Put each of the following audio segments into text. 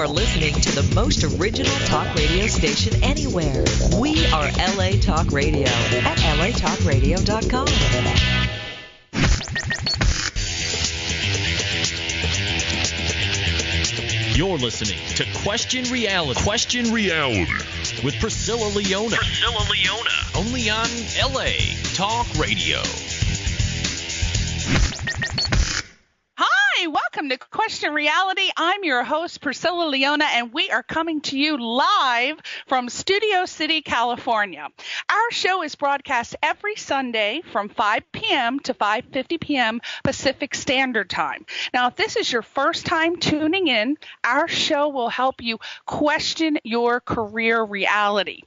are listening to the most original talk radio station anywhere. We are LA Talk Radio at latalkradio.com. You're listening to Question Reality. Question Reality with Priscilla Leona. Priscilla Leona. Only on LA Talk Radio. Hi, welcome to Question Reality. I'm your host, Priscilla Leona, and we are coming to you live from Studio City, California. Our show is broadcast every Sunday from 5 p.m. to 5:50 p.m. Pacific Standard Time. Now, if this is your first time tuning in, our show will help you question your career reality.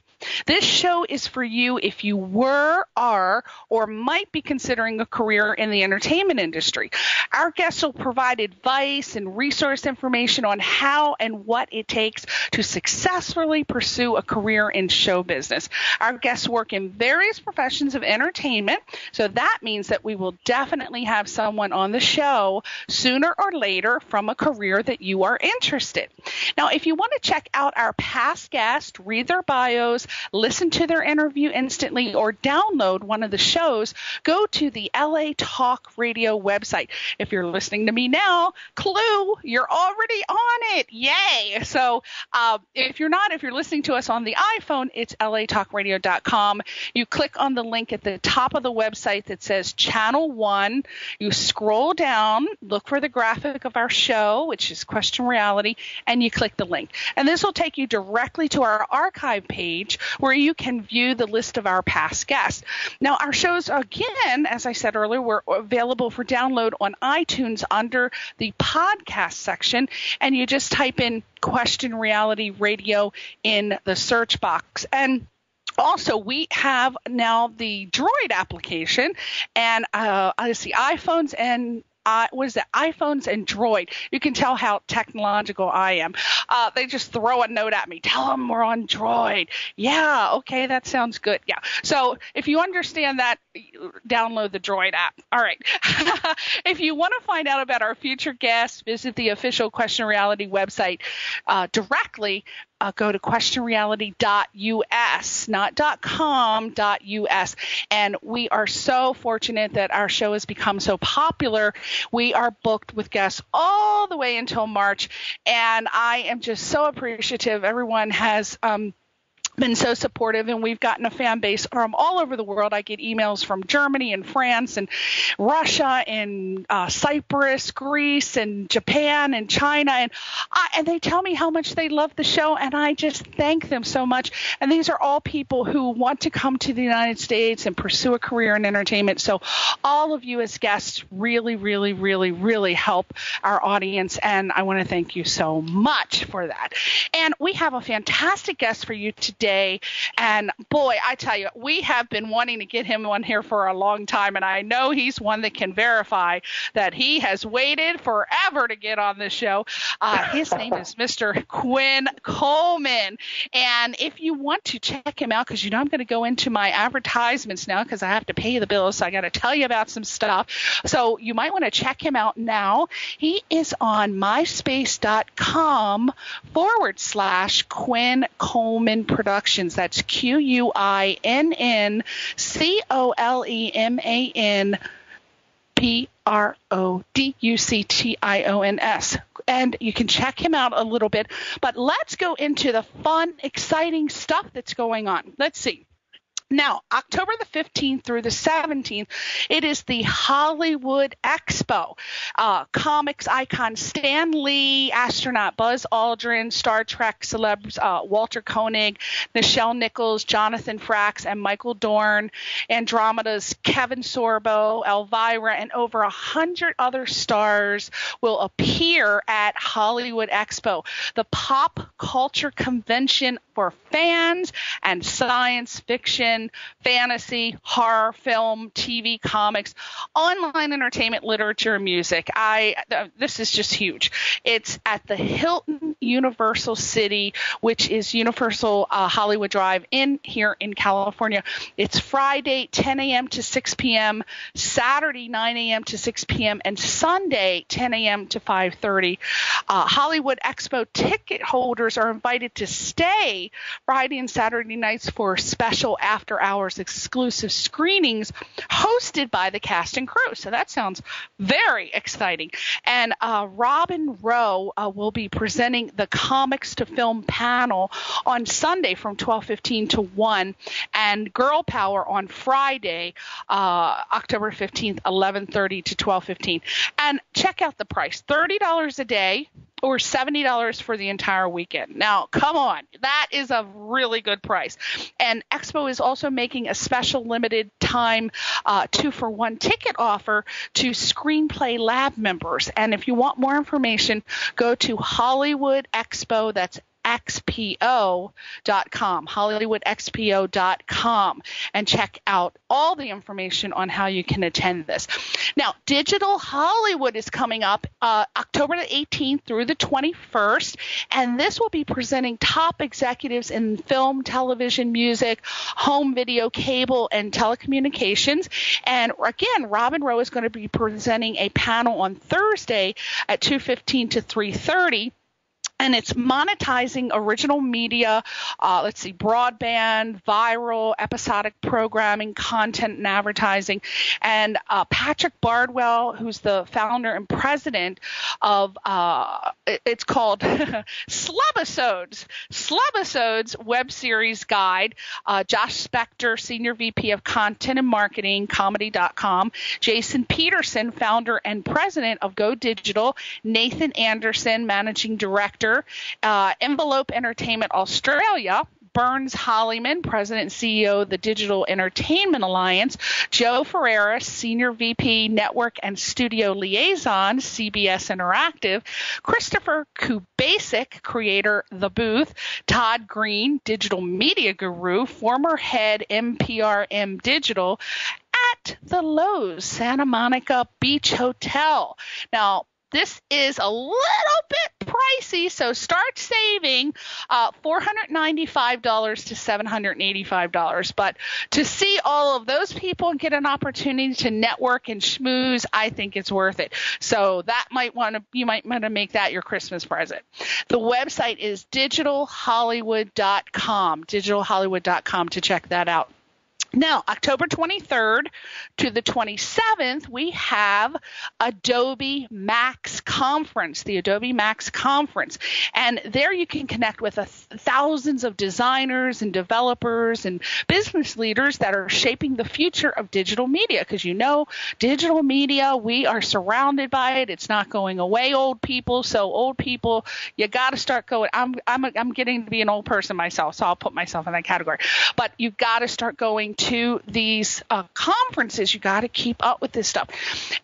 This show is for you if you were, are, or might be considering a career in the entertainment industry. Our guests will provide advice and resource information on how and what it takes to successfully pursue a career in show business. Our guests work in various professions of entertainment, so that means that we will definitely have someone on the show sooner or later from a career that you are interested. Now, if you want to check out our past guests, read their bios, listen to their interview instantly, or download one of the shows, go to the LA Talk Radio website. If you're listening to me now, clue, you're already on it. Yay. So if you're listening to us on the iPhone, it's latalkradio.com. You click on the link at the top of the website that says Channel 1. You scroll down, look for the graphic of our show, which is Question Reality, and you click the link. And this will take you directly to our archive page where you can view the list of our past guests. Now, our shows, again, as I said earlier, were available for download on iTunes under the podcast section, and you just type in Question Reality Radio in the search box. And also, we have now the Droid application, and let's see, iPhones and iPhones and Droid. You can tell how technological I am. They just throw a note at me. Tell them we're on Droid. Yeah, okay, that sounds good. Yeah. So if you understand that, download the Droid app. All right. If you want to find out about our future guests, visit the official Question Reality website directly. Go to questionreality.us, not .com, .us. And we are so fortunate that our show has become so popular. We are booked with guests all the way until March, and I am just so appreciative. Everyone has been so supportive, and we've gotten a fan base from all over the world. I get emails from Germany and France and Russia and Cyprus, Greece and Japan and China, and they tell me how much they love the show, and I just thank them so much. And these are all people who want to come to the United States and pursue a career in entertainment. So all of you as guests really, really, really, really help our audience, and I want to thank you so much for that. And we have a fantastic guest for you today. And boy, I tell you, we have been wanting to get him on here for a long time, and I know he's one that can verify that he has waited forever to get on this show. His name is Mr. Quinn Coleman. And if you want to check him out, because you know I'm going to go into my advertisements now because I have to pay the bills, so I got to tell you about some stuff. So you might want to check him out now. He is on myspace.com/Quinn Coleman Productions. That's QUINNCOLEMAN PRODUCTIONS. And you can check him out a little bit. But let's go into the fun, exciting stuff that's going on. Let's see. Now, October the 15th through the 17th, it is the Hollywood Expo. Comics icon Stan Lee, astronaut Buzz Aldrin, Star Trek celebs Walter Koenig, Nichelle Nichols, Jonathan Frakes, and Michael Dorn, Andromeda's Kevin Sorbo, Elvira, and over 100 other stars will appear at Hollywood Expo, the pop culture convention for fans and science fiction fiction, fantasy, horror, film, TV, comics, online entertainment, literature, and music. This is just huge. It's at the Hilton Universal City, which is Universal Hollywood Drive here in California. It's Friday, 10 a.m. to 6 p.m., Saturday, 9 a.m. to 6 p.m., and Sunday, 10 a.m. to 5:30. Hollywood Expo ticket holders are invited to stay Friday and Saturday nights for special after-hours exclusive screenings hosted by the cast and crew. So that sounds very exciting. And Robin Rowe will be presenting the Comics to Film panel on Sunday from 12:15 to 1, and Girl Power on Friday, October 15th, 11:30 to 12:15. And check out the price, $30 a day or $70 for the entire weekend. Now, come on. That is a really good price. And Expo is also making a special limited time 2-for-1 ticket offer to Screenplay Lab members. And if you want more information, go to Hollywood Expo. That's XPO.com, HollywoodXPO.com, and check out all the information on how you can attend this. Now, Digital Hollywood is coming up October the 18th through the 21st, and this will be presenting top executives in film, television, music, home video, cable, and telecommunications. And again, Robin Rowe is going to be presenting a panel on Thursday at 2:15 to 3:30. And it's monetizing original media, broadband, viral, episodic programming, content, and advertising. And Patrick Bardwell, who's the founder and president of, it's called Slubisodes Web Series Guide, Josh Spector, Senior VP of Content and Marketing, Comedy.com, Jason Peterson, founder and president of Go Digital, Nathan Anderson, managing director, Envelope Entertainment Australia, Burns Holliman, President and CEO of the Digital Entertainment Alliance, Joe Ferreira, Senior VP Network and Studio Liaison, CBS Interactive, Christopher Kubasik, Creator The Booth, Todd Green, Digital Media Guru, former head MPRM Digital, at the Lowe's Santa Monica Beach Hotel. Now, this is a little bit pricey, so start saving $495 to $785. But to see all of those people and get an opportunity to network and schmooze, I think it's worth it. So you might want to make that your Christmas present. The website is digitalhollywood.com, digitalhollywood.com to check that out. Now, October 23rd to the 27th, we have Adobe Max Conference, the Adobe Max Conference. And there you can connect with thousands of designers and developers and business leaders that are shaping the future of digital media. Because digital media, we are surrounded by it. It's not going away, old people. So old people, you got to start going. I'm getting to be an old person myself, so I'll put myself in that category. But you got to start going to these conferences. You got to keep up with this stuff.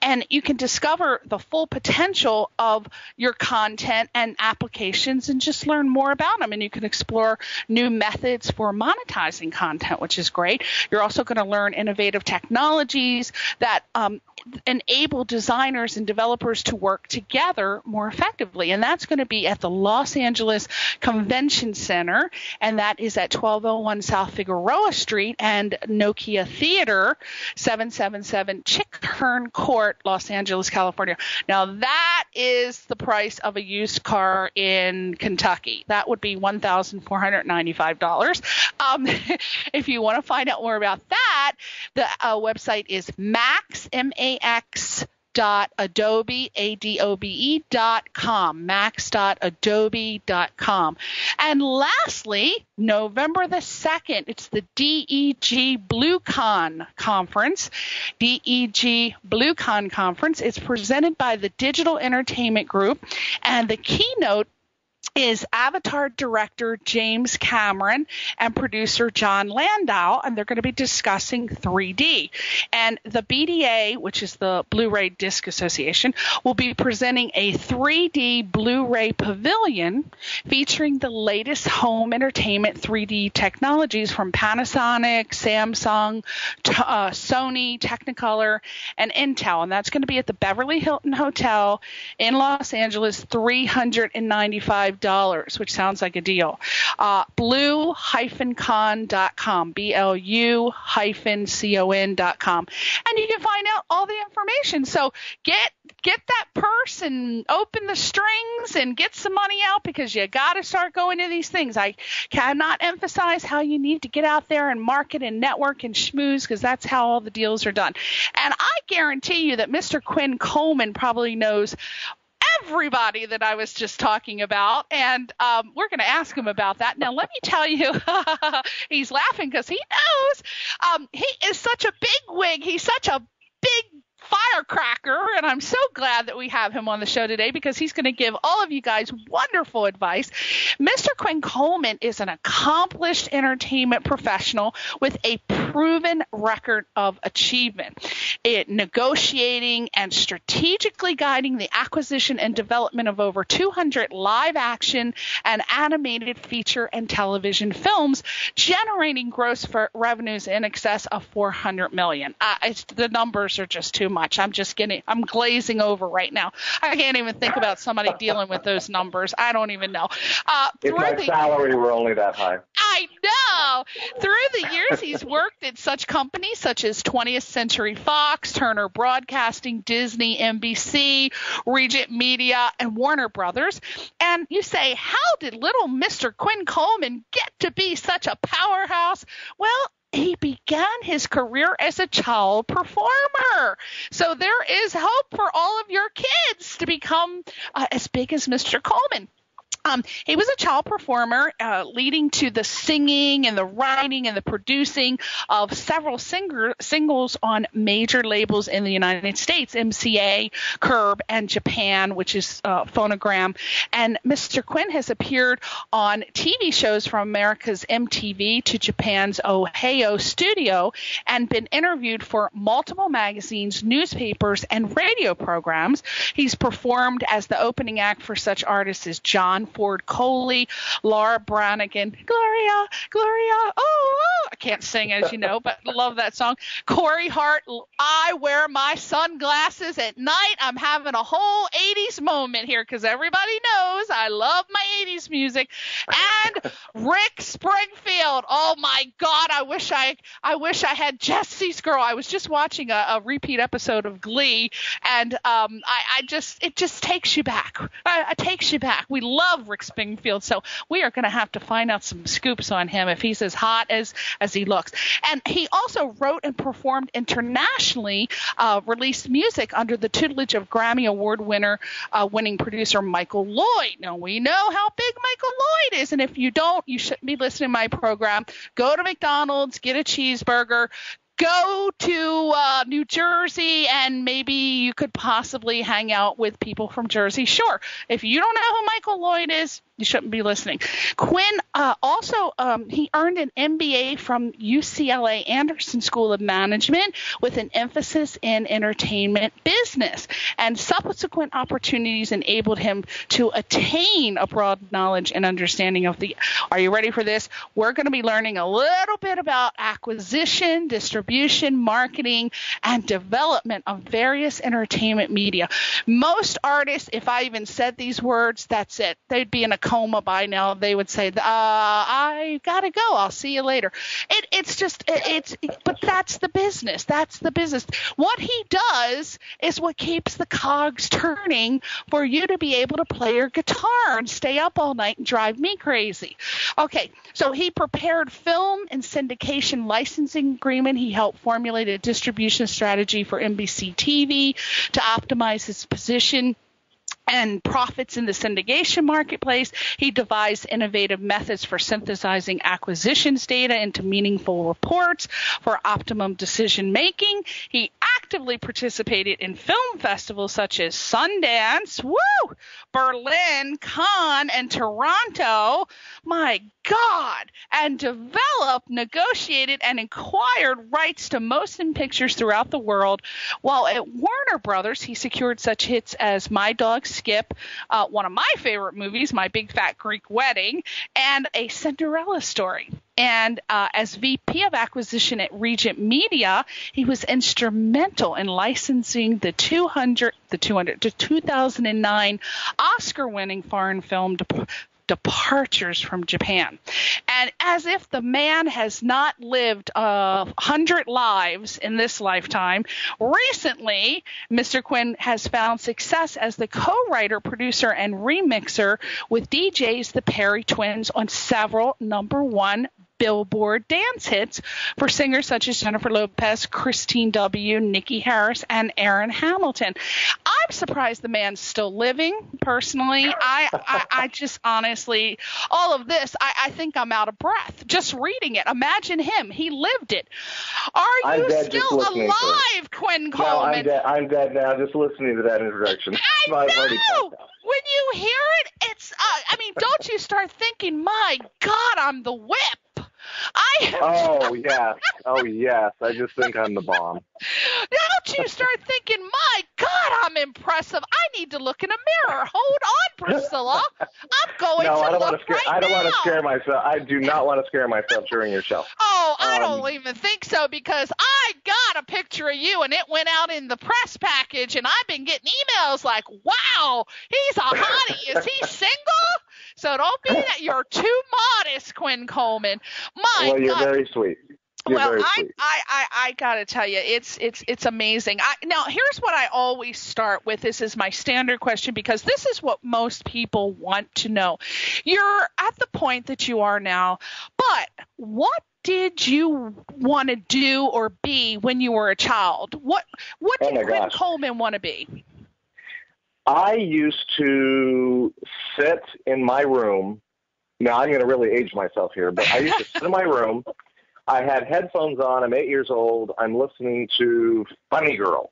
And you can discover the full potential of your content and applications and just learn more about them. And you can explore new methods for monetizing content, which is great. You're also going to learn innovative technologies that enable designers and developers to work together more effectively. And that's going to be at the Los Angeles Convention Center, and that is at 1201 South Figueroa Street and Nokia Theater, 777 Chickern Court, Los Angeles, California. Now, that is the price of a used car in Kentucky. That would be $1,495. If you want to find out more about that, the website is max.adobe.com, max.adobe.com. And lastly, November the 2nd, it's the DEG BlueCon Conference. DEG BlueCon Conference is presented by the Digital Entertainment Group, and the keynote is Avatar director James Cameron and producer John Landau, and they're going to be discussing 3D. And the BDA, which is the Blu-ray Disc Association, will be presenting a 3D Blu-ray pavilion featuring the latest home entertainment 3D technologies from Panasonic, Samsung, Sony, Technicolor, and Intel. And that's going to be at the Beverly Hilton Hotel in Los Angeles, $395. Which sounds like a deal. blue-con.com, BLU-con.com. And you can find out all the information. So get that purse and open the strings and get some money out, because you got to start going to these things. I cannot emphasize how you need to get out there and market and network and schmooze, because that's how all the deals are done. And I guarantee you that Mr. Quinn Coleman probably knows everybody that I was just talking about, and we're going to ask him about that. Now, let me tell you, he's laughing because he knows he is such a big wig. He's such a big firecracker, and I'm so glad that we have him on the show today, because he's going to give all of you guys wonderful advice. Mr. Quinn Coleman is an accomplished entertainment professional with a proven record of achievement in negotiating and strategically guiding the acquisition and development of over 200 live action and animated feature and television films, generating gross revenues in excess of $400 million. The numbers are just too much. I'm glazing over right now. I can't even think about somebody dealing with those numbers. I don't even know. If my salary were only that high. I know. Through the years, he's worked at such companies such as 20th Century Fox, Turner Broadcasting, Disney, NBC, Regent Media, and Warner Brothers. And you say, how did little Mr. Quinn Coleman get to be such a powerhouse? Well, he began his career as a child performer. So there is hope for all of your kids to become as big as Mr. Coleman. He was a child performer, leading to the singing and the writing and the producing of several singles on major labels in the United States, MCA, Curb, and Japan, which is Phonogram. And Mr. Quinn has appeared on TV shows from America's MTV to Japan's Ohio studio, and been interviewed for multiple magazines, newspapers, and radio programs. He's performed as the opening act for such artists as John Ford Coley, Laura Branigan, Gloria, oh, I can't sing, as you know, but love that song. Corey Hart, I wear my sunglasses at night. I'm having a whole 80s moment here, because everybody knows I love my 80s music. And Rick Springfield. Oh my God, I wish I had Jesse's Girl. I was just watching a repeat episode of Glee, and it just takes you back. It takes you back. We love Rick Springfield, so we are going to have to find out some scoops on him if he's as hot as he looks. And he also wrote and performed internationally, released music under the tutelage of Grammy Award winning producer Michael Lloyd. Now, we know how big Michael Lloyd is, and if you don't, you shouldn't be listening to my program. Go to McDonald's, get a cheeseburger, go to New Jersey, and maybe you could possibly hang out with people from Jersey Shore. If you don't know who Michael Lloyd is, you shouldn't be listening. Quinn also he earned an MBA from UCLA Anderson School of Management with an emphasis in entertainment business, and subsequent opportunities enabled him to attain a broad knowledge and understanding of the, are you ready for this? We're going to be learning a little bit about acquisition, distribution, marketing, and development of various entertainment media. Most artists, if I even said these words, that's it. They'd be in a coma by now. They would say, I gotta go, I'll see you later. But that's the business. That's the business. What he does is what keeps the cogs turning for you to be able to play your guitar and stay up all night and drive me crazy. Okay, so he prepared film and syndication licensing agreement. He helped formulate a distribution strategy for NBC TV to optimize his position and profits in the syndication marketplace. He devised innovative methods for synthesizing acquisitions data into meaningful reports for optimum decision making. He actively participated in film festivals such as Sundance, Berlin, Cannes, and Toronto. My God! And developed, negotiated, and acquired rights to motion pictures throughout the world. While at Warner Brothers, he secured such hits as My Dog Skip, one of my favorite movies, My Big Fat Greek Wedding, and A Cinderella Story. And as VP of Acquisition at Regent Media, he was instrumental in licensing the 2009 Oscar-winning foreign film Departures from Japan. And as if the man has not lived 100 lives in this lifetime, recently Mr. Quinn has found success as the co-writer, producer, and remixer with DJs the Perry Twins on several #1 Billboard dance hits for singers such as Jennifer Lopez, Christine W., Nikki Harris, and Aaron Hamilton. I'm surprised the man's still living, personally. I just honestly, all of this, I think I'm out of breath just reading it. Imagine him. He lived it. Are you still alive, Quinn Coleman? No, I'm dead now just listening to that introduction. I know! When you hear it, it's, don't you start thinking, my God, I'm the whip. Oh, yes. I just think I'm the bomb. Don't you start thinking, my God, I'm impressive. I need to look in a mirror. Hold on, Priscilla. I'm going to look right now. I don't want to scare myself. I do not want to scare myself during your show. Oh, I don't even think so, because I got a picture of you, and it went out in the press package, and I've been getting emails like, wow, he's a hottie. Is he single? So don't be that. You're too modest, Quinn Coleman. Well, you're very sweet. I gotta tell you, it's amazing. Now, here's what I always start with. This is my standard question, because this is what most people want to know. You're at the point that you are now, but what did you want to do or be when you were a child? What did Quinn Coleman want to be? I used to sit in my room. Now, I'm going to really age myself here, but I used to sit in my room. I had headphones on. I'm 8 years old. I'm listening to Funny Girl.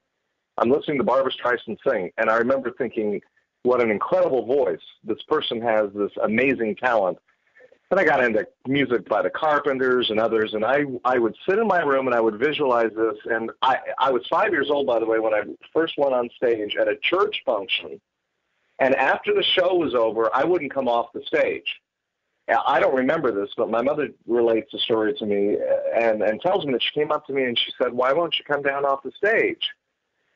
I'm listening to Barbra Streisand sing. And I remember thinking, what an incredible voice. This person has this amazing talent. Then I got into music by the Carpenters and others, and I would sit in my room and I would visualize this. And I was 5 years old, by the way, when I first went on stage at a church function. And after the show was over, I wouldn't come off the stage. I don't remember this, but my mother relates the story to me and tells me that she came up to me and she said, why won't you come down off the stage?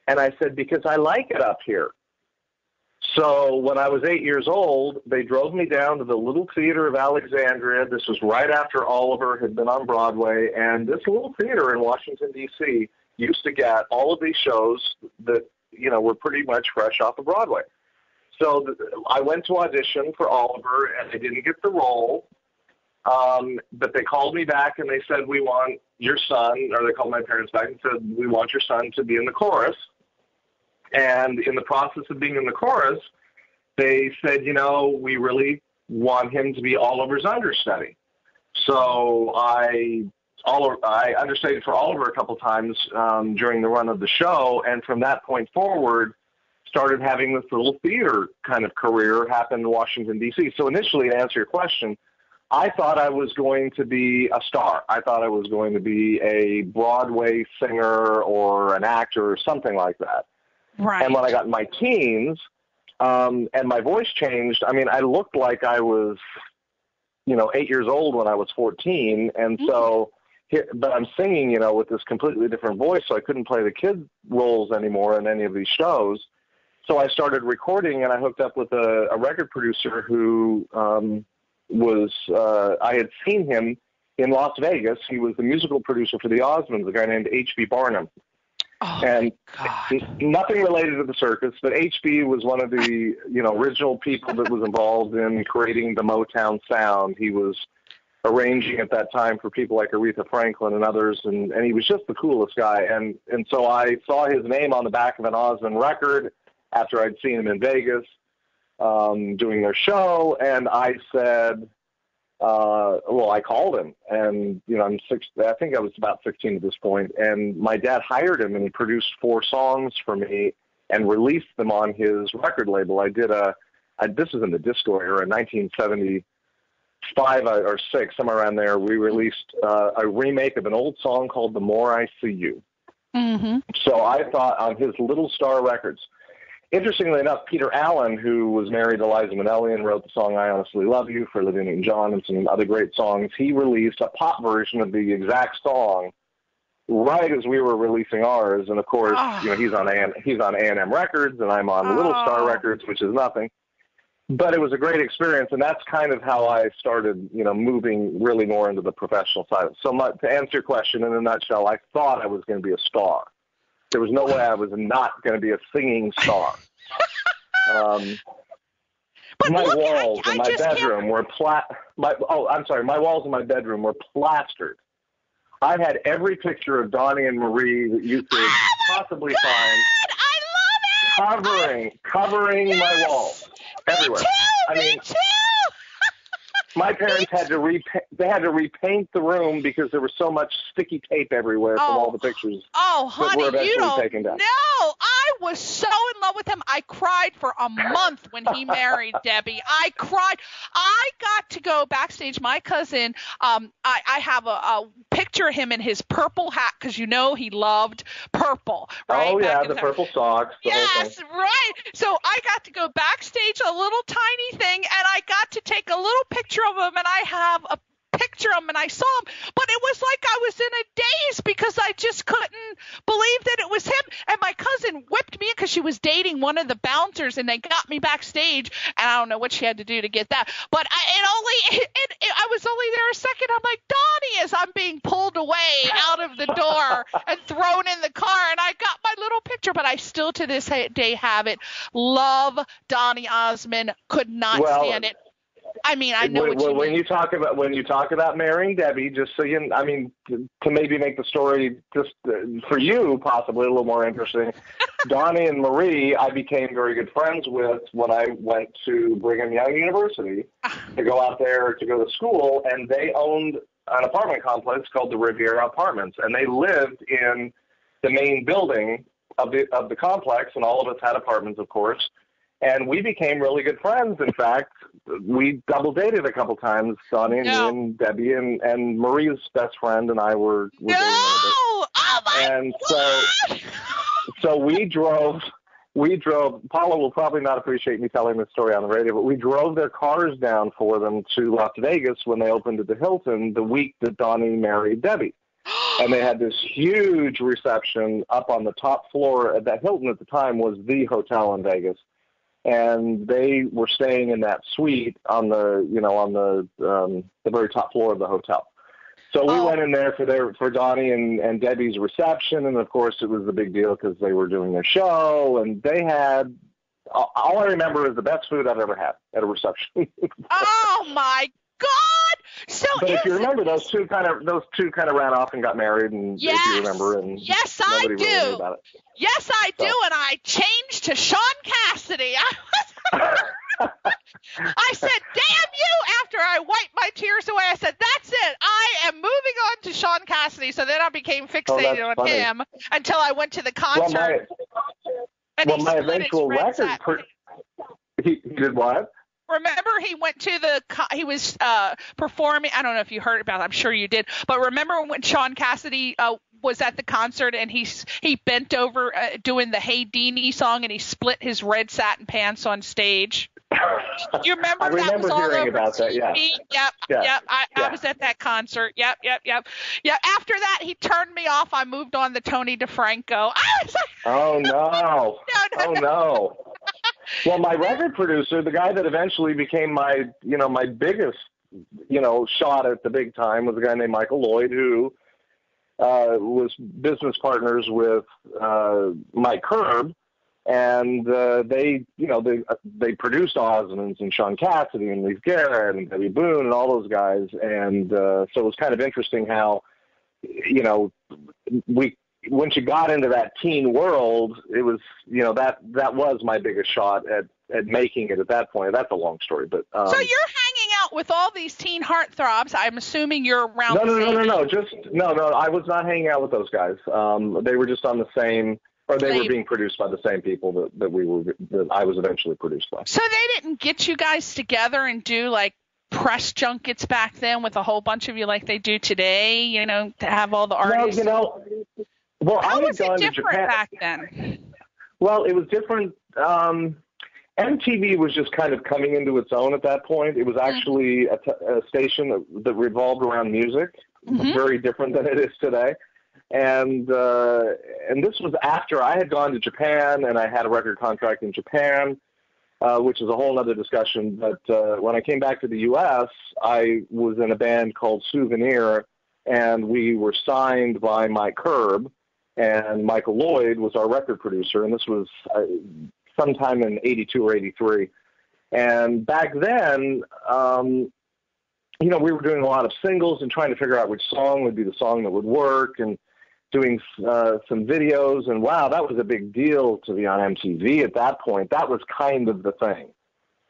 And I said, because I like it up here. So when I was 8 years old, they drove me down to the Little Theater of Alexandria. This was right after Oliver had been on Broadway. And this little theater in Washington, D.C. used to get all of these shows that, were pretty much fresh off of Broadway. So I went to audition for Oliver, and I didn't get the role. But they called me back, and they said, we want your son, or they called my parents back and said, we want your son to be in the chorus. And in the process of being in the chorus, they said, we really want him to be Oliver's understudy. So I understudied for Oliver a couple times during the run of the show, and from that point forward, started having this little theater kind of career happen in Washington, D.C. So initially, to answer your question, I thought I was going to be a star. I thought I was going to be a Broadway singer or an actor or something like that. Right. And when I got in my teens and my voice changed, I looked like I was, 8 years old when I was 14. And so, but I'm singing, with this completely different voice, so I couldn't play the kid roles anymore in any of these shows. So I started recording, and I hooked up with a record producer who I had seen him in Las Vegas. He was the musical producer for the Osmonds, a guy named H.B. Barnum. Oh, and God. Nothing related to the circus, but H.B. was one of the original people that was involved in creating the Motown sound. He was arranging at that time for people like Aretha Franklin and others, and he was just the coolest guy. And so I saw his name on the back of an Osmond record after I'd seen him in Vegas doing their show, and I said, well, I called him, and I'm I think I was about 16 at this point, and my dad hired him, and he produced 4 songs for me and released them on his record label. I did this was in the disco era, in 1975 or 6, somewhere around there. We released a remake of an old song called "The More I See You." Mm-hmm. So I thought on his Little Star Records. Interestingly enough, Peter Allen, who was married to Liza Minnelli and wrote the song "I Honestly Love You" for Olivia Newton-John and some other great songs, he released a pop version of the exact song right as we were releasing ours. And of course, he's on A&M Records, and I'm on Little Star Records, which is nothing. But it was a great experience, and that's kind of how I started, moving really more into the professional side. So to answer your question in a nutshell, I thought I was going to be a star. There was no way I was not going to be a singing star. My walls in my bedroom were my walls in my bedroom were plastered. I had every picture of Donnie and Marie that you could possibly find. I love it! Covering my walls everywhere. Me too! My parents had to repaint the room because there was so much sticky tape everywhere from all the pictures. Oh, honey, that were eventually taken down. No, I was so in love with him. I cried for a month when he married Debbie. I cried. I got to go backstage. My cousin, I have a picture of him in his purple hat because he loved purple. Right? Oh, yeah, the purple socks. Yes, right. So I got to go backstage, a little tiny thing, and I got to take a little picture of him, and I have a picture of him, and I saw him, but it was like I was in a daze because I just couldn't believe that it was him. And my cousin whipped me because she was dating one of the bouncers, and they got me backstage, and I don't know what she had to do to get that, but I was only there a second. I'm like, Donnie, as I'm being pulled away out of the door and thrown in the car, and I got my little picture, but I still to this day have it. Love Donnie Osmond, could not stand it. I mean, I know what you mean. When you talk about marrying Debbie, just so to maybe make the story just for you possibly a little more interesting, Donnie and Marie, I became very good friends with when I went to Brigham Young University to go out there to go to school, and they owned an apartment complex called the Riviera Apartments, and they lived in the main building of the complex, and all of us had apartments, of course. And we became really good friends. In fact, we double dated a couple times, Donnie and me and Debbie, and Marie's best friend and I were dating a little bit. Oh my God! So we drove. Paula will probably not appreciate me telling this story on the radio, but we drove their cars down for them to Las Vegas when they opened at the Hilton the week that Donnie married Debbie. And they had this huge reception up on the top floor. That Hilton at the time was the hotel in Vegas. And they were staying in that suite on the very top floor of the hotel. So we went in there for Donnie and Debbie's reception, and of course it was a big deal because they were doing their show, and they had all I remember is the best food I've ever had at a reception. Oh my God! But if you remember, those two kind of ran off and got married, and yes, if you remember, and yes, I do. Really knew about it. Yes, I do, and I changed to Sean Cassidy. I said, "Damn you!" After I wiped my tears away, I said, "That's it. I am moving on to Sean Cassidy." So then I became fixated on him until I went to the concert. My eventual record. He did what? Remember, he went to he was performing. I don't know if you heard about it. I'm sure you did. But remember when Sean Cassidy was at the concert and he bent over doing the Hey Deanie song and he split his red satin pants on stage? You remember? I remember hearing about that. Yeah. Yep. I was at that concert. Yep. After that, he turned me off. I moved on to Tony DeFranco. I was like, oh no! No. Oh no! Well, my record producer, the guy that eventually became my biggest, shot at the big time, was a guy named Michael Lloyd, who was business partners with Mike Curb, and they produced Osmonds and Sean Cassidy and Leif Garrett and Debbie Boone and all those guys, and so it was kind of interesting how, once you got into that teen world, it was, that was my biggest shot at making it at that point. That's a long story, but so you're hanging out with all these teen heartthrobs. I'm assuming you're around. No. I was not hanging out with those guys. They were just on the same, or they were being produced by the same people that I was eventually produced by. So they didn't get you guys together and do like press junkets back then with a whole bunch of you like they do today, you know, to have all the artists? No, well, How I had was gone it to different Japan back then? Well, it was different. MTV was just kind of coming into its own at that point. It was actually a station that revolved around music, very different than it is today. And this was after I had gone to Japan and I had a record contract in Japan, which is a whole other discussion. But when I came back to the U.S., I was in a band called Souvenir, and we were signed by Mike Curb, and Michael Lloyd was our record producer, and this was sometime in 82 or 83. And back then, we were doing a lot of singles and trying to figure out which song would be the song that would work, and doing some videos. And wow, that was a big deal to be on MTV at that point. That was kind of the thing.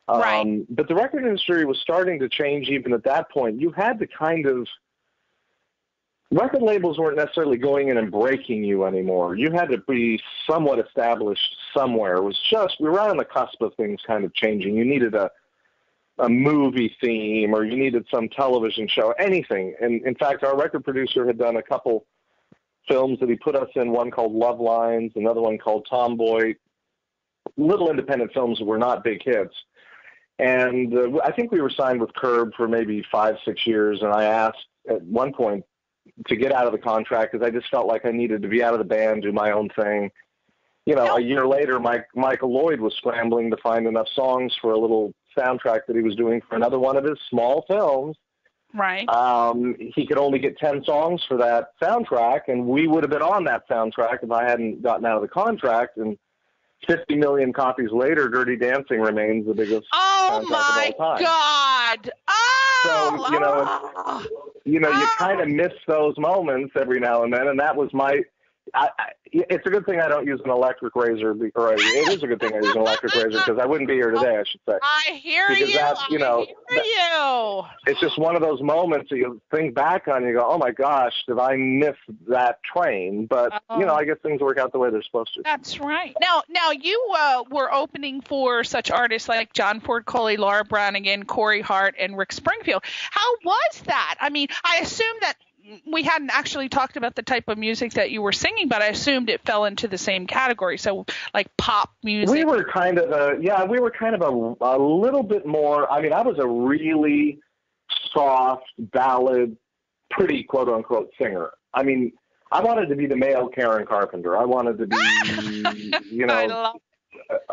Right. But the record industry was starting to change even at that point. You had to kind of, record labels weren't necessarily going in and breaking you anymore. You had to be somewhat established somewhere. It was just, we were right on the cusp of things kind of changing. You needed a movie theme, or you needed some television show, anything. And in fact, our record producer had done a couple films that he put us in, one called Love Lines, another one called Tomboy, little independent films that were not big hits. And I think we were signed with Curb for maybe 5-6 years, and I asked at one point to get out of the contract because I just felt like I needed to be out of the band, do my own thing. A year later, Michael Lloyd was scrambling to find enough songs for a little soundtrack that he was doing for another one of his small films. Right. He could only get 10 songs for that soundtrack, and we would have been on that soundtrack if I hadn't gotten out of the contract. And 50 million copies later, Dirty Dancing remains the biggest soundtrack of all time. God! Oh! So, you kind of miss those moments every now and then, and that was it's a good thing I don't use an electric razor, or it is a good thing I use an electric razor, because I wouldn't be here today, I should say. I hear because you. That's, it's just one of those moments that you think back on and you go, oh my gosh, did I miss that train? But, I guess things work out the way they're supposed to. That's right. Now you were opening for such artists like John Ford Coley, Laura Branigan, Corey Hart, and Rick Springfield. How was that? I mean, I assume that we hadn't actually talked about the type of music that you were singing, but I assumed it fell into the same category. So like pop music. We were kind of a little bit more, I mean, I was a really soft ballad, pretty quote unquote singer. I mean, I wanted to be the male Karen Carpenter. I wanted to be,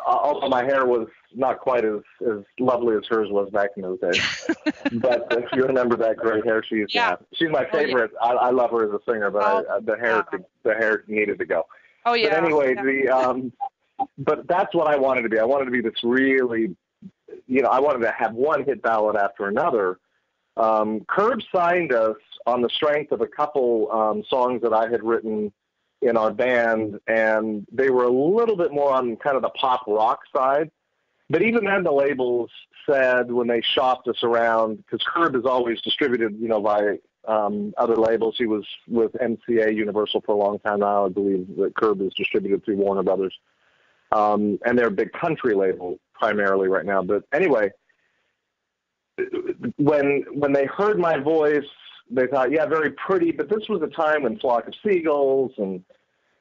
although my hair was not quite as lovely as hers was back in those days. But if you remember that gray hair she used to have. She's my favorite. I love her as a singer, but the hair needed to go. Oh, yeah. But anyway, but that's what I wanted to be. I wanted to be this really, I wanted to have one hit ballad after another. Curb signed us on the strength of a couple songs that I had written in our band, and they were a little bit more on kind of the pop rock side. But even then, the labels said when they shopped us around, because Curb is always distributed, by other labels. He was with MCA Universal for a long time now. I believe that Curb is distributed through Warner Brothers. And they're a big country label primarily right now. But anyway, when they heard my voice, they thought, yeah, very pretty. But this was a time when Flock of Seagulls and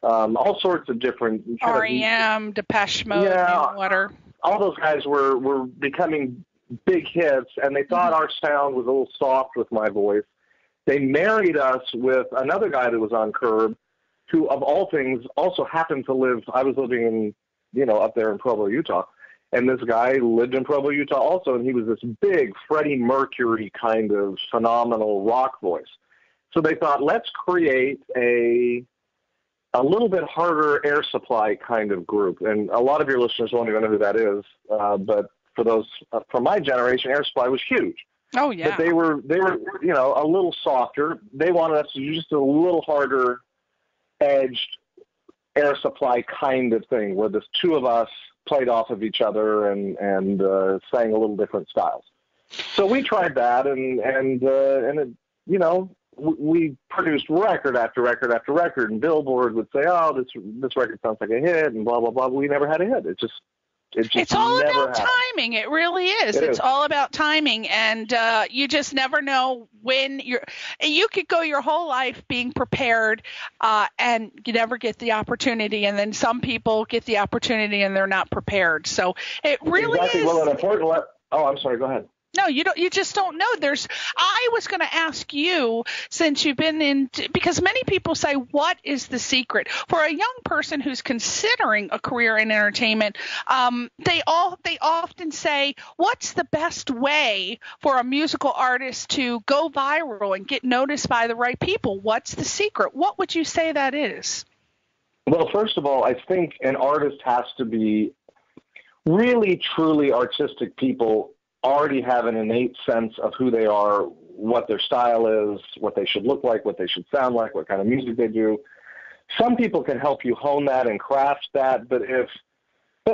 all sorts of different R.E.M., Depeche Mode, Water. All those guys were becoming big hits, and they thought our sound was a little soft with my voice. They married us with another guy that was on Curb, who, of all things, also happened to live. I was living in, up there in Provo, Utah, and this guy lived in Provo, Utah also, and he was this big Freddie Mercury kind of phenomenal rock voice. So they thought, let's create a little bit harder Air Supply kind of group. And a lot of your listeners won't even know who that is. But for those from my generation, Air Supply was huge. Oh, yeah. But they were a little softer. They wanted us to do just a little harder edged Air Supply kind of thing, where the two of us played off of each other and sang a little different styles. So we tried that, and it, you know, we produced record after record after record, and Billboard would say, "Oh, this record sounds like a hit," and blah blah blah. But we never had a hit. It's all about timing. It really is. It's all about timing, and you just never know when you could go your whole life being prepared, and you never get the opportunity. And then some people get the opportunity and they're not prepared. So it really is. Well, an important. Oh, I'm sorry. Go ahead. No, you don't. You just don't know. I was going to ask you, since you've been in, because many people say, what is the secret for a young person who's considering a career in entertainment? They often say, what's the best way for a musical artist to go viral and get noticed by the right people? What's the secret? What would you say that is? Well, first of all, I think an artist has to be really, truly artistic people. Already have an innate sense of who they are, what their style is, what they should look like, what they should sound like, what kind of music they do. Some people can help you hone that and craft that, but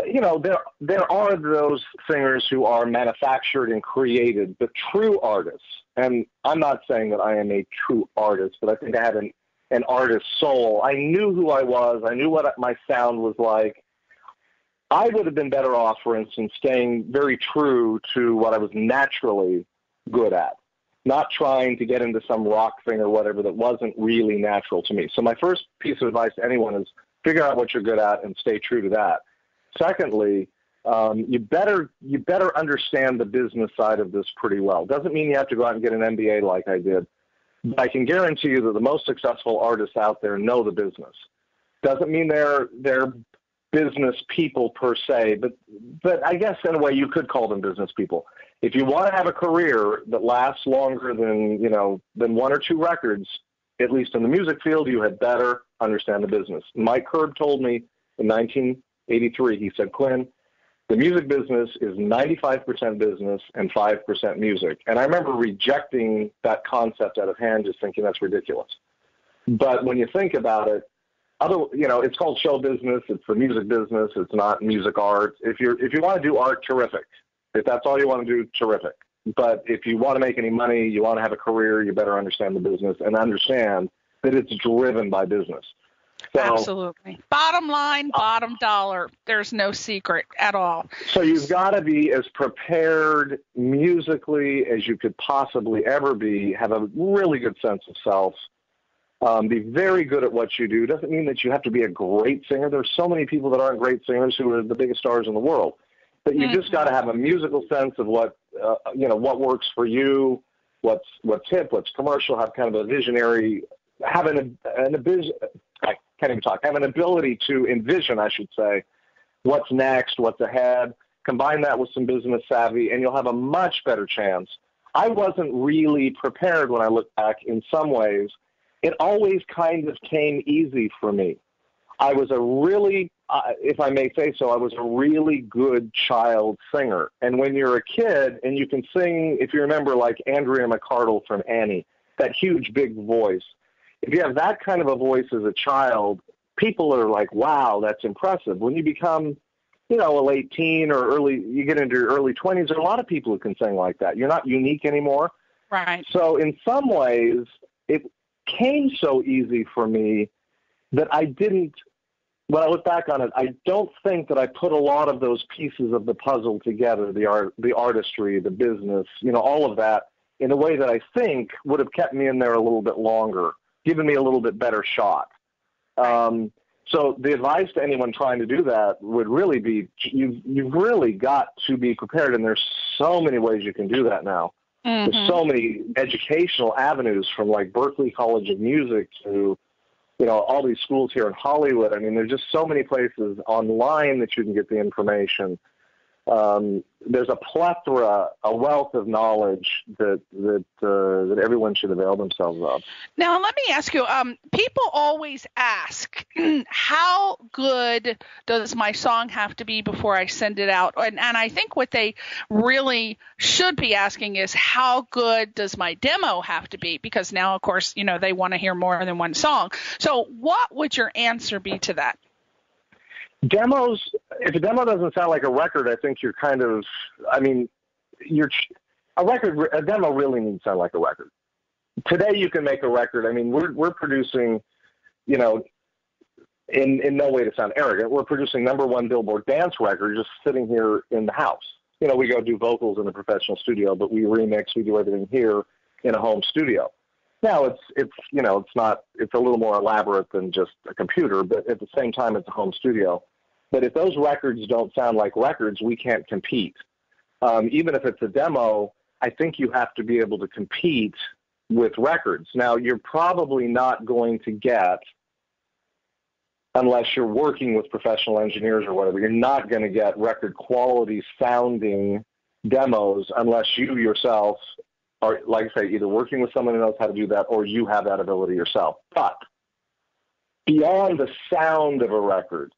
you know, there are those singers who are manufactured and created, but true artists. And I'm not saying that I am a true artist, but I think I have an artist's soul. I knew who I was. I knew what my sound was like. I would have been better off, for instance, staying very true to what I was naturally good at, not trying to get into some rock thing or whatever that wasn't really natural to me. So my first piece of advice to anyone is figure out what you're good at and stay true to that. Secondly, you better understand the business side of this pretty well. Doesn't mean you have to go out and get an MBA like I did. But I can guarantee you that the most successful artists out there know the business. Doesn't mean they're business people per se, but I guess in a way you could call them business people. If you want to have a career that lasts longer than one or two records, at least in the music field, you had better understand the business. Mike Herb told me in 1983, he said, "Quinn, the music business is 95% business and 5% music." And I remember rejecting that concept out of hand, just thinking that's ridiculous. But when you think about it, it's called show business. It's the music business. It's not music art. If you want to do art, terrific. If that's all you want to do, terrific. But if you want to make any money, you want to have a career, you better understand the business and understand that it's driven by business. So, absolutely. Bottom line, bottom dollar. There's no secret at all. So you've got to be as prepared musically as you could possibly ever be, have a really good sense of self. Be very good at what you do. Doesn't mean that you have to be a great singer. There's so many people that aren't great singers who are the biggest stars in the world. But you just got to have a musical sense of what works for you, what's hip, what's commercial. Have kind of a visionary, have an ability to envision, I should say, what's next, what's ahead. Combine that with some business savvy, and you'll have a much better chance. I wasn't really prepared when I look back in some ways. It always kind of came easy for me. I was a really, if I may say so, I was a really good child singer. And when you're a kid and you can sing, if you remember, like Andrea McArdle from Annie, that huge, big voice, if you have that kind of a voice as a child, people are like, wow, that's impressive. When you become, a late teen or you get into your early 20s, there are a lot of people who can sing like that. You're not unique anymore. Right. So in some ways, it came so easy for me that I didn't, when I look back on it, I don't think that I put a lot of those pieces of the puzzle together, the artistry, the business, all of that, in a way that I think would have kept me in there a little bit longer, given me a little bit better shot. So the advice to anyone trying to do that would really be, you've really got to be prepared, and there's so many ways you can do that now. Mm-hmm. There's so many educational avenues, from like Berklee College of Music to, all these schools here in Hollywood. I mean, there's just so many places online that you can get the information. There's a plethora, a wealth of knowledge that everyone should avail themselves of. Now, let me ask you, people always ask, how good does my song have to be before I send it out? And I think what they really should be asking is, how good does my demo have to be? Because now, of course, they want to hear more than one song. So what would your answer be to that? Demos, if a demo doesn't sound like a record, I think you're a demo really needs to sound like a record. Today you can make a record. I mean, we're producing, you know, in no way to sound arrogant, we're producing #1 Billboard dance record just sitting here in the house. You know, we go do vocals in a professional studio, but we remix, we do everything here in a home studio. Now it's you know, it's a little more elaborate than just a computer, but at the same time it's a home studio. But if those records don't sound like records, we can't compete. Even if it's a demo, I think you have to be able to compete with records. Now, you're probably not going to get, unless you're working with professional engineers or whatever, you're not going to get record quality sounding demos unless you yourself are, like I say, either working with someone who knows how to do that or you have that ability yourself. But beyond the sound of a record,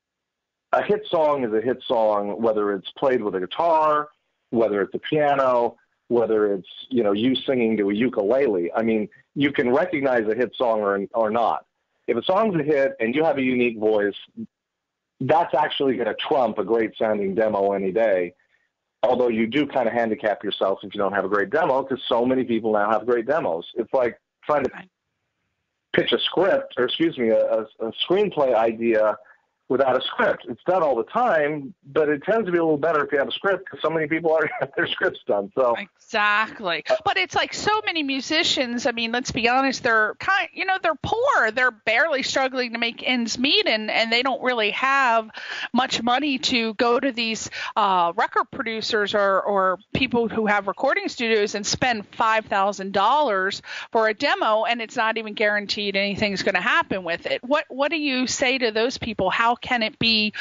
a hit song is a hit song, whether it's played with a guitar, whether it's a piano, whether it's, you know, you singing to a ukulele. I mean, you can recognize a hit song or not. If a song's a hit and you have a unique voice, that's actually going to trump a great sounding demo any day. Although you do kind of handicap yourself if you don't have a great demo, because so many people now have great demos. It's like trying to pitch a script, or excuse me, a screenplay idea without a script. It's done all the time, but it tends to be a little better if you have a script because so many people already have their scripts done. So exactly. But it's like so many musicians, I mean, let's be honest, they're they're poor. They're barely struggling to make ends meet, and they don't really have much money to go to these record producers or people who have recording studios and spend $5,000 for a demo, and it's not even guaranteed anything's going to happen with it. What do you say to those people? How can it be,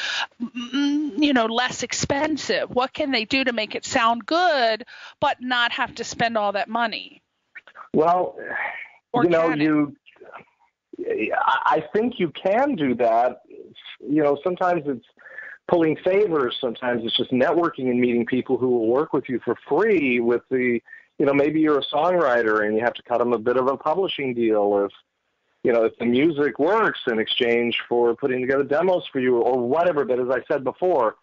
less expensive? What can they do to make it sound good, but not have to spend all that money? Well, I think you can do that. You know, sometimes it's pulling favors. Sometimes it's just networking and meeting people who will work with you for free with the, maybe you're a songwriter and you have to cut them a bit of a publishing deal if the music works in exchange for putting together demos for you or whatever. But as I said before,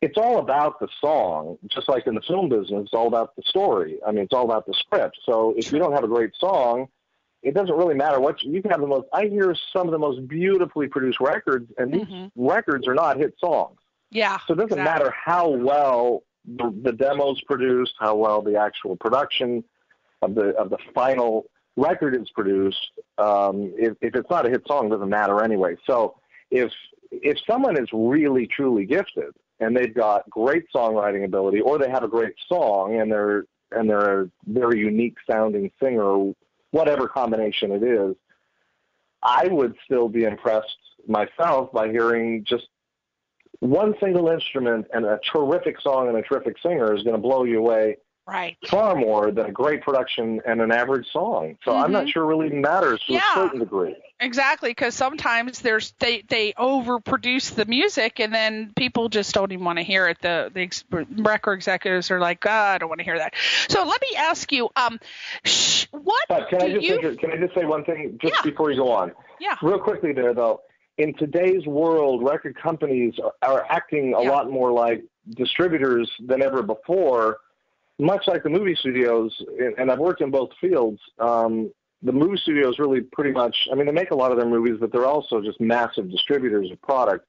it's all about the song. Just like in the film business, it's all about the story. I mean, it's all about the script. So if you don't have a great song, it doesn't really matter what you can have the most. I hear some of the most beautifully produced records, and these records are not hit songs. Yeah. So it doesn't matter how well the demo's produced, how well the actual production of the final record is produced. If it's not a hit song, it doesn't matter anyway. So if someone is really truly gifted and they've got great songwriting ability, or they have a great song and they're a very unique sounding singer, whatever combination it is, I would still be impressed myself by hearing just one single instrument and a terrific song and a terrific singer is going to blow you away far more than a great production and an average song. So I'm not sure it really matters to a certain degree. Exactly, because sometimes they overproduce the music, and then people just don't even want to hear it. The record executives are like, I don't want to hear that. So let me ask you, can I just say one thing before you go on? Yeah. Real quickly there, though. In today's world, record companies are acting a lot more like distributors than ever before, much like the movie studios, and I've worked in both fields. The movie studios really pretty much, I mean, they make a lot of their movies, but they're also just massive distributors of product.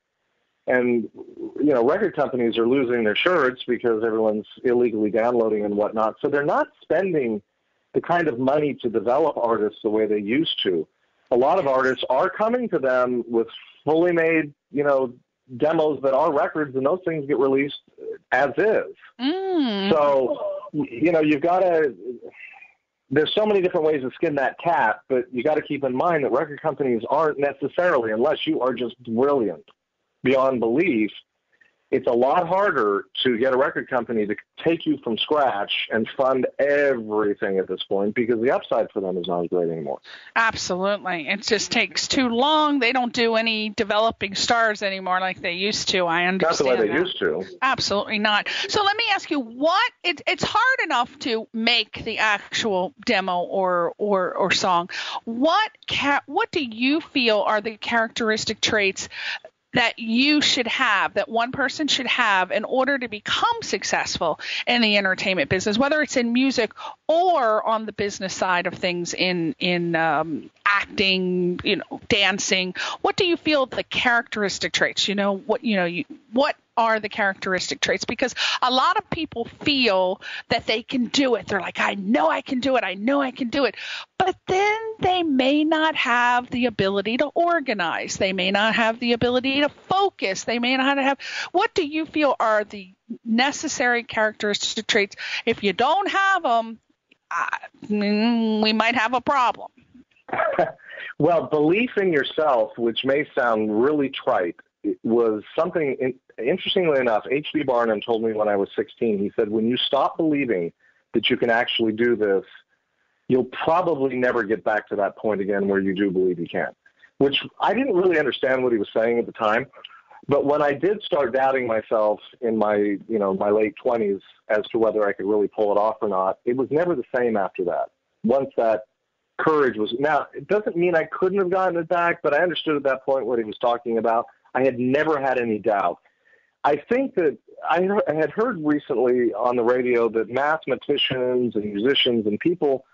And, record companies are losing their shirts because everyone's illegally downloading and whatnot. So they're not spending the kind of money to develop artists the way they used to. A lot of artists are coming to them with fully made, demos that are records, and those things get released as is. So, you've got to, there's so many different ways to skin that cat, but you got to keep in mind that record companies aren't necessarily, unless you are just brilliant beyond belief, it's a lot harder to get a record company to take you from scratch and fund everything at this point, because the upside for them is not as great anymore. Absolutely. It just takes too long. They don't do any developing stars anymore like they used to. I understand. Not the way they used to. Absolutely not. So let me ask you, it's hard enough to make the actual demo or song. What do you feel are the characteristic traits that you should have, that one person should have in order to become successful in the entertainment business, whether it's in music or on the business side of things in acting, dancing? What do you feel the characteristic traits, what are the characteristic traits? Because a lot of people feel that they can do it. They're like, I know I can do it. I know I can do it. But then they may not have the ability to organize. They may not have the ability to focus. They may not have. What do you feel are the necessary characteristic traits? If you don't have them, we might have a problem. Well, belief in yourself, which may sound really trite, was something, interestingly enough, H.B. Barnum told me when I was 16. He said, when you stop believing that you can actually do this, you'll probably never get back to that point again where you do believe you can, which I didn't really understand what he was saying at the time. But when I did start doubting myself in my, my late 20s as to whether I could really pull it off or not, it was never the same after that. Once that courage was, now it doesn't mean I couldn't have gotten it back, but I understood at that point what he was talking about. I had never had any doubt. I think that I had heard recently on the radio that mathematicians and musicians and people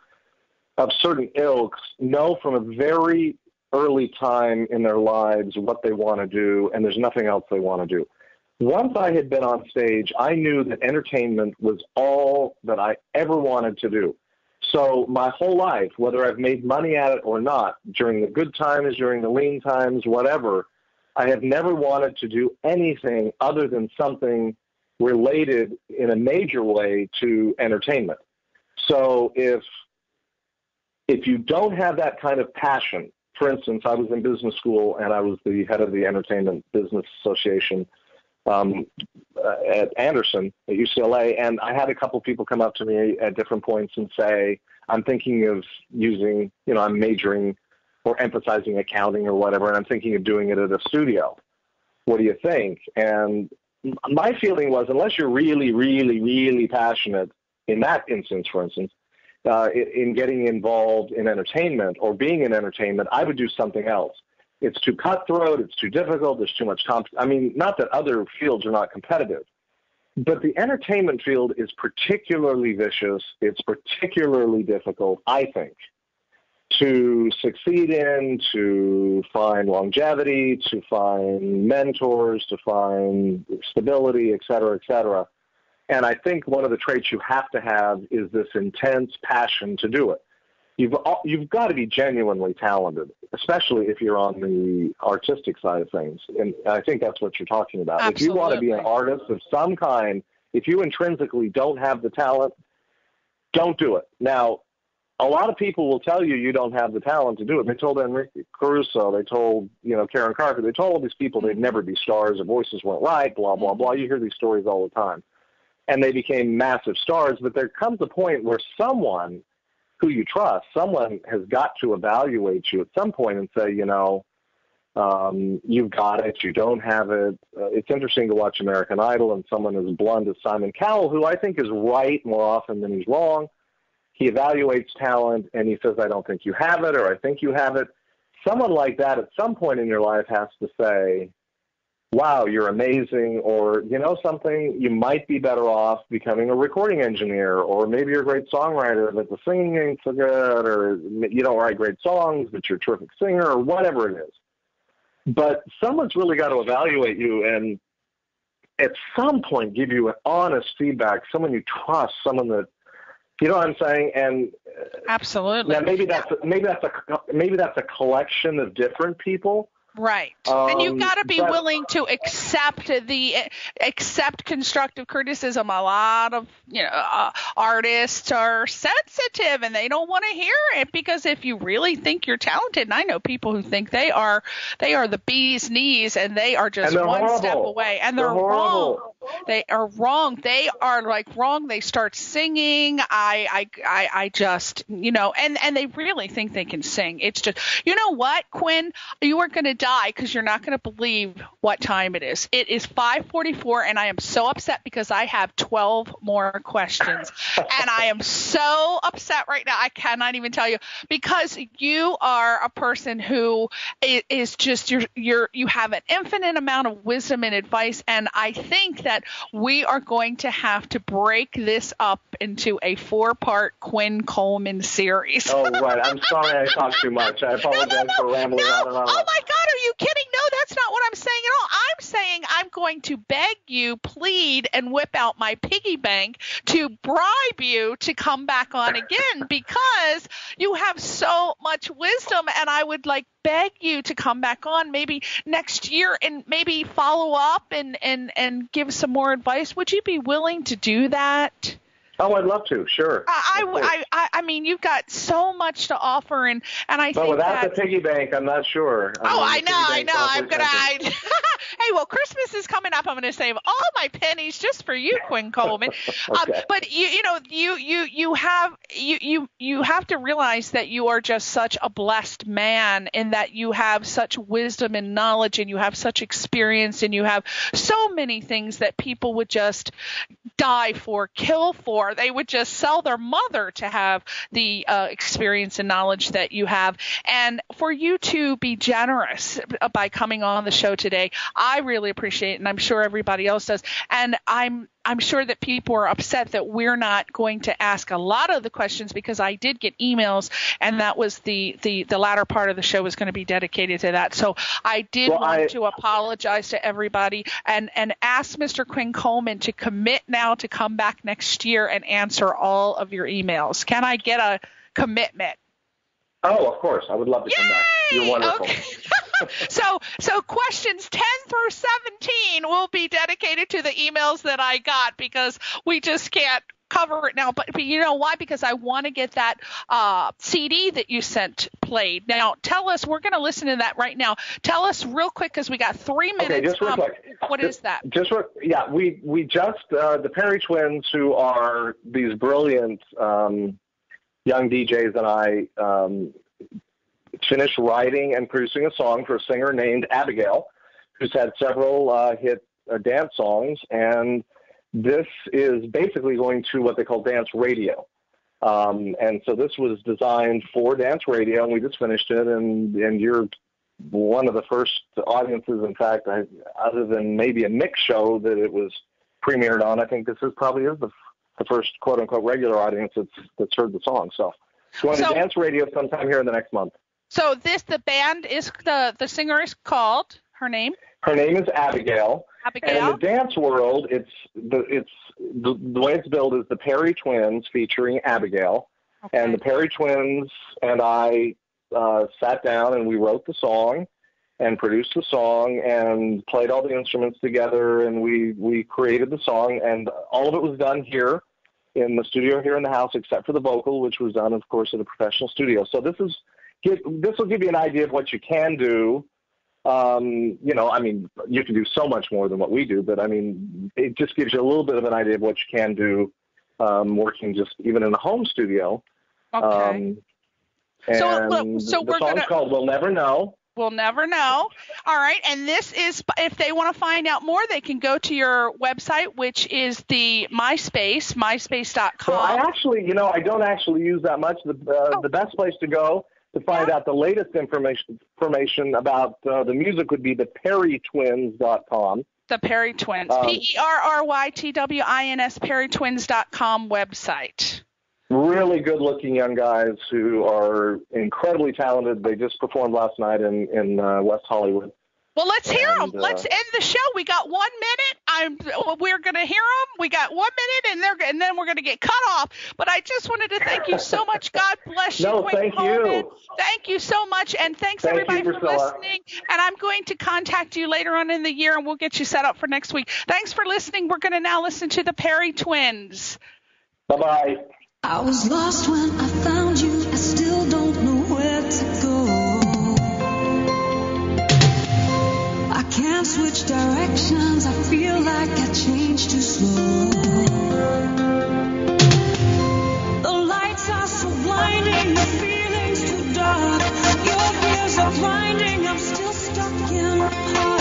of certain ilks know from a very early time in their lives what they want to do, and there's nothing else they want to do. Once I had been on stage, I knew that entertainment was all that I ever wanted to do. So my whole life, whether I've made money at it or not, during the good times, during the lean times, whatever, I have never wanted to do anything other than something related in a major way to entertainment. So if you don't have that kind of passion, for instance, I was in business school and I was the head of the Entertainment Business Association at Anderson at UCLA, and I had a couple people come up to me at different points and say, I'm thinking of using, I'm majoring or emphasizing accounting or whatever, and I'm thinking of doing it at a studio. What do you think? And my feeling was, unless you're really, really, really passionate in that instance, for instance, in getting involved in entertainment or being in entertainment, I would do something else. It's too cutthroat. It's too difficult. There's too much not that other fields are not competitive, but the entertainment field is particularly vicious. It's particularly difficult, I think, to succeed in, to find longevity, to find mentors, to find stability, et cetera, et cetera. And I think one of the traits you have to have is this intense passion to do it. You've got to be genuinely talented, especially if you're on the artistic side of things. And I think that's what you're talking about. Absolutely. If you want to be an artist of some kind, if you intrinsically don't have the talent, don't do it. Now, a lot of people will tell you don't have the talent to do it. They told Enrique Caruso, they told, Karen Carpenter, they told all these people they'd never be stars, their voices weren't right, blah, blah, blah. You hear these stories all the time. And they became massive stars, but there comes a point where someone who you trust, someone has got to evaluate you at some point and say, you've got it, you don't have it. It's interesting to watch American Idol, and someone as blunt as Simon Cowell, who I think is right more often than he's wrong. He evaluates talent, and he says, I don't think you have it, or I think you have it. Someone like that at some point in your life has to say, wow, you're amazing, or, something, you might be better off becoming a recording engineer, or maybe you're a great songwriter, but the singing ain't so good, or you don't write great songs, but you're a terrific singer, or whatever it is. But someone's really got to evaluate you and at some point give you an honest feedback, someone you trust, someone that, you know what I'm saying? And absolutely. Now maybe that's a collection of different people. Right. And you've got to be willing to accept constructive criticism. A lot of, artists are sensitive and they don't want to hear it, because if you really think you're talented, and I know people who think they are the bee's knees and they are just one step away, and they're wrong. They are wrong. They are wrong. They start singing. I just, and they really think they can sing. It's just, you know what, Quinn, you are going to die because you're not going to believe what time it is. It is 5:44, and I am so upset because I have 12 more questions. And I am so upset right now. I cannot even tell you, because you are a person who is just you have an infinite amount of wisdom and advice, and I think that we are going to have to break this up into a 4-part Quinn Coleman series. Oh, right. I'm sorry I talked too much. I apologize for rambling on and on. Oh my God, are you kidding? No, that's not what I'm saying at all. I'm saying I'm going to beg you, plead, and whip out my piggy bank to bribe you to come back on again, because you have so much wisdom, and I would beg you to come back on maybe next year and maybe follow up and give some more advice. Would you be willing to do that? Oh, I'd love to. Sure. I mean, you've got so much to offer, and I think without the piggy bank, I'm not sure. I know. I'm gonna. Hey, well, Christmas is coming up. I'm gonna save all my pennies just for you, Quinn Coleman. Okay. But you have to realize that you are just such a blessed man, in that you have such wisdom and knowledge, and you have such experience, and you have so many things that people would just die for, kill for. They would just sell their mother to have the experience and knowledge that you have. And for you to be generous by coming on the show today, I really appreciate it, and I'm sure everybody else does. And I'm sure that people are upset that we're not going to ask a lot of the questions, because I did get emails, and that was the latter part of the show was going to be dedicated to that. So I did want to apologize to everybody and ask Mr. Quinn Coleman to commit now to come back next year and answer all of your emails. Can I get a commitment? Oh, of course. I would love to come back. You're wonderful. Okay. So questions 10 through 17 will be dedicated to the emails that I got, because we just can't cover it now. But you know why? Because I want to get that CD that you sent played. Now, tell us, we're going to listen to that right now. Tell us real quick, because we got 3 minutes. Okay, just real quick. What is that? We just, the Perry twins, who are these brilliant young DJs, and I finished writing and producing a song for a singer named Abigail, who's had several hit dance songs, and this is basically going to what they call dance radio. And so this was designed for dance radio, and we just finished it, and you're one of the first audiences, in fact, other than maybe a mix show that it was premiered on. I think this is probably the first quote-unquote regular audience that's heard the song. So it's going to dance radio sometime here in the next month. So the band is, the singer is called, her name? Her name is Abigail. Abigail. And in the dance world, the way it's billed is the Perry Twins featuring Abigail. Okay. And the Perry Twins and I sat down and we wrote the song and produced the song and played all the instruments together, and we created the song, and all of it was done here in the studio here in the house, except for the vocal, which was done, of course, in a professional studio. So this will give you an idea of what you can do. You can do so much more than what we do, but it just gives you a little bit of an idea of what you can do working just even in a home studio. Okay. So the song's called "We'll Never Know." We'll never know. All right. And this is, if they want to find out more, they can go to your website, which is the myspace.com. Well, I don't actually use that much. The best place to go to find out the latest information about the music would be the perrytwins.com. The Perry Twins. PERRYTWINS, perrytwins.com website. Really good-looking young guys who are incredibly talented. They just performed last night in West Hollywood. Well, let's hear them. Let's end the show. We got 1 minute. We're going to hear them. We got 1 minute, and then we're going to get cut off. But I just wanted to thank you so much. God bless you. No, thank you. Thank you so much, and thanks everybody for listening. And I'm going to contact you later on in the year, and we'll get you set up for next week. Thanks for listening. We're going to now listen to the Perry Twins. Bye-bye. I was lost when I found you. I still don't know where to go. I can't switch directions. I feel like I changed too slow. The lights are so blinding, the feeling's too dark. Your fears are grinding. I'm still stuck in the park.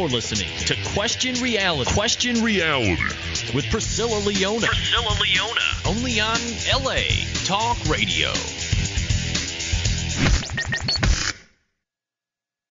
You're listening to Question Reality. Question Reality with Priscilla Leona. Only on LA Talk Radio.